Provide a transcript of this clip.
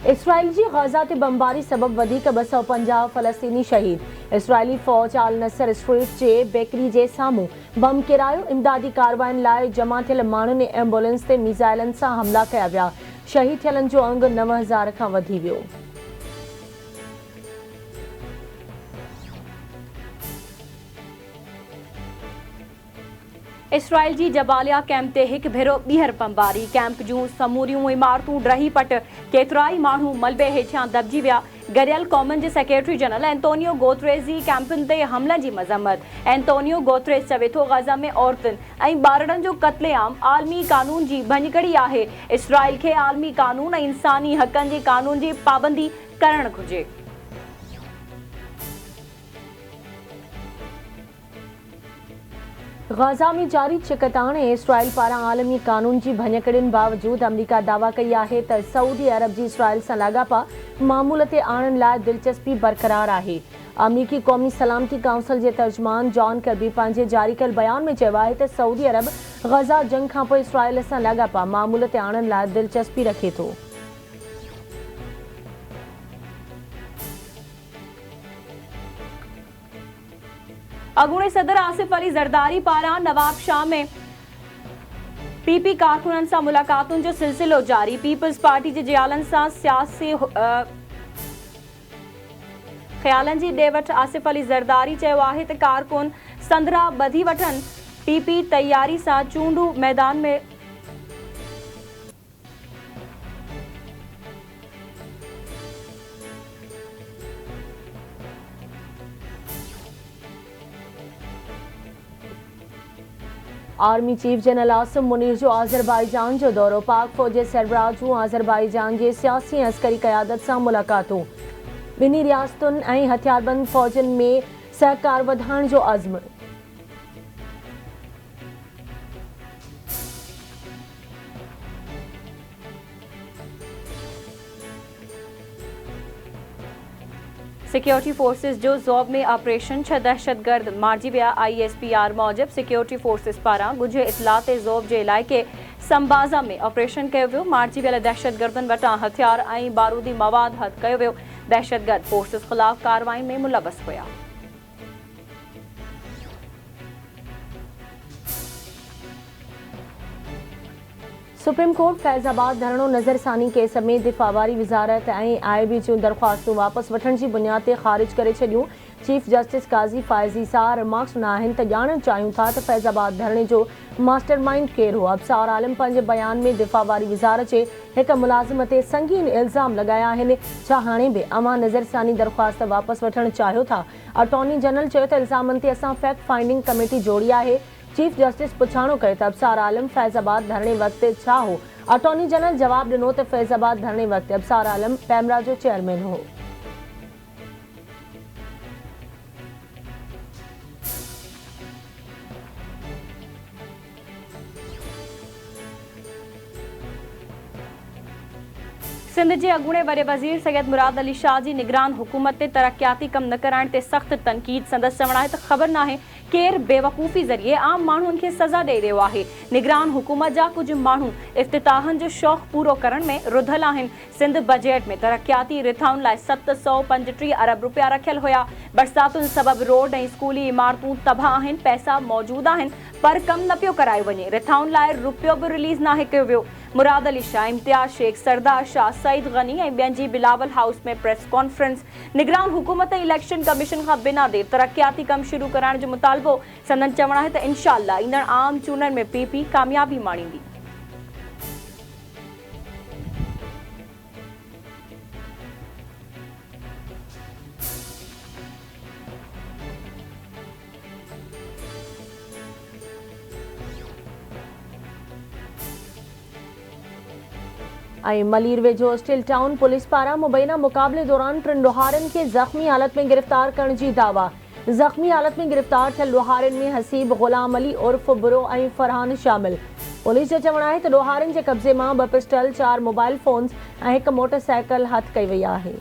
Israel जी गज़ा ते बमबारी सबब वधीक 250 फ़लस्तीनी शहीद। इसराइली फ़ौज अल नसर स्ट्रीट जे बेकरी जे साम्हूं बम किरायो। इमदादी कारवाइन लाइ जमा थियल माण्हुनि एम्बुलेंस ते मिज़ाइलनि सां हमला कया विया। शहीद थियलनि जो अंग 9000 खां वधी वियो। इसराइल जी जबालिया कैंप ते हिकु भेरो ॿीहर बमबारी। कैंप जूं समूरियूं इमारतूं ड्रही पट। केतिराई माण्हू मलबे हेठियां दॿिजी विया। गॾियल क़ौमनि जे सेक्रेटरी जनरल एंटोनियो गुतेरेस जी कैंपनि ते हमलनि जी मज़म्मत। एंटोनियो गुतेरेस चवे थो गज़ा में औरतुनि ऐं ॿारनि जो क़त्लेआम आलमी कानून जी भञकड़ी आहे। इसराइल खे आलमी कानून ऐं इंसानी हक़नि जे कानून जी पाबंदी करणु घुर्जे। गज़ा में जारी चिकताण ऐं इसराइल पारां आलमी कानून जी भञकड़ियुनि बावजूदि अमरीका दावा कई आहे त सऊदी अरब जी इसराइल सां लाॻापा मामूल ते आणण लाइ दिलचस्पी बरक़रार आहे। अमरीकी क़ौमी सलामती काउंसिल जे तर्जुमान जॉन कर्बी पंहिंजे जारी कयल बयान में चयो आहे त सऊदी अरब गज़ा जंग खां पोइ इसराइल सां लाॻापा मामूल ते आणण लाइ दिलचस्पी रखे थो। अॻूणे सदर आसिफ अली ज़रदारी पारां नवाब शाह में पीपी कारकुननि सां मुलाक़ातुनि जो सिलसिलो जारी। पीपल्स पार्टी जे जियालनि सां सियासी ख़्यालनि जी ॾे वठि। आसिफ अली ज़रदारी चयो आहे त कारकुन संदरा ॿधी वठनि। पीपी तयारी सां चूंडू मैदान में army chief general Asim Munir जो आज़रबाईजान जो दौरो। पाक फ़ौज जे सरबराह जूं आज़रबाईजान जे सियासी ऐं अस्करी क़यादत सां मुलाक़ातूं। ॿिन्ही रियासतुनि ऐं हथियारबंद फ़ौजनि में सहकार वधाइण जो अज़्म। सिक्योरिटी फोर्सेस जो ज़ौब में ऑपरेशन 6 दहशतगर्द मारिजी विया। ISPR मूजिब सिक्योरिटी फोर्सेस पारां ॻुझे इतला ते ज़ौब जे इलाइक़े संबाज़ा में ऑपरेशन कयो वियो। मारिजी वियल दहशतगर्दनि वटां हथियार ऐं बारूदी मवाद हथ कयो वियो। दहशतगर्द फोर्सेस ख़िलाफ़ कार्रवाई में मुलवस हुया। सुप्रीम कोर्ट फैज़ाबाद धरणो नज़रसानी केस में दिफ़ा वारी वज़ारत ऐं IB जूं दरख़्वास्तूं वापसि वठण जी बुनियाद ते ख़ारिज करे छॾियूं। चीफ जस्टिस काज़ी फ़ाइज़ी सां रिमार्क्स न आहिनि त ॼाणणु चाहियूं था त फैज़ाबाद धरणे जो मास्टरमाइंड केरु हो। अबसार आलम पंहिंजे बयान में दिफ़ा वारी वज़ारत जे हिक मुलाज़िम ते संगीन इल्ज़ाम लॻाया आहिनि। छा हाणे बि अवां नज़रसानी दरख़्वास्त वापसि वठणु चाहियो था? अटॉर्नी जनरल चयो त इल्ज़ामनि ते असां फैक्ट फाइंडिंग कमेटी जोड़ी आहे। चीफ जस्टिस पुछाणो कयो त अबसार आलम फैज़ाबाद धरणे वक़्तु छा हो? अटॉर्नी जनरल जवाब ॾिनो त फैज़ाबाद धरणे वक़्तु अबसार आलम पैमरा जो चेयरमैन हो। सिंध जे अॻूणे वॾे वज़ीर सैयद मुराद अली शाह जी निगरान हुकूमत ते तरक़ियाती कम न कराइण ते सख़्त तनक़ीद। संदसि चवणु आहे त ख़बर नाहे केरु बेवकूफ़ी ज़रिए आम माण्हुनि खे सज़ा ॾेई रहियो आहे। निगरान हुकूमत जा कुझु माण्हू इफ़्तिताहनि जो शौक़ु पूरो करण में रुधल आहिनि। सिंध बजट में तरक़ियाती रिथाउनि लाइ 735 अरब रुपया रखियल हुया। बरसातुनि सबबि रोड ऐं स्कूली इमारतूं तबाह आहिनि। पैसा मौजूदु आहिनि पर कमु न पियो करायो वञे। रिथाउनि लाइ रुपयो बि रिलीज़ नाहे कयो वियो। मुराद अली शाह, इम्तियाज़ शेख, सरदार शाह, सईद गनी ऐं ॿियनि जी बिलावल हाउस में प्रेस कॉन्फ्रेंस। निगरान हुकूमत इलेक्शन कमीशन खां बिना देर तरक़ियाती कम शुरू कराइण जो मुतालबो। संदन चवणु आहे त इंशाअल्लाह ईंदड़ आम चूंडनि में PP कामयाबी माणींदी। ऐं मलीर वेझो स्टील टाउन पुलिस पारां मुबैना मुक़ाबले दौरान 3 लुहारनि खे ज़ख़्मी हालत में गिरफ़्तार करण जी दावा। ज़ख़्मी हालत में गिरफ़्तार थियल लुहारनि में हसीब ग़ुलाम अली उर्फ़ बुरो ऐं फरहान शामिल। पुलिस जो चवणु आहे त लुहारनि जे कब्ज़े मां 2 पिस्टल, 4 मोबाइल फ़ोन्स ऐं 1 मोटरसाइकिल हथ कई वई आहे।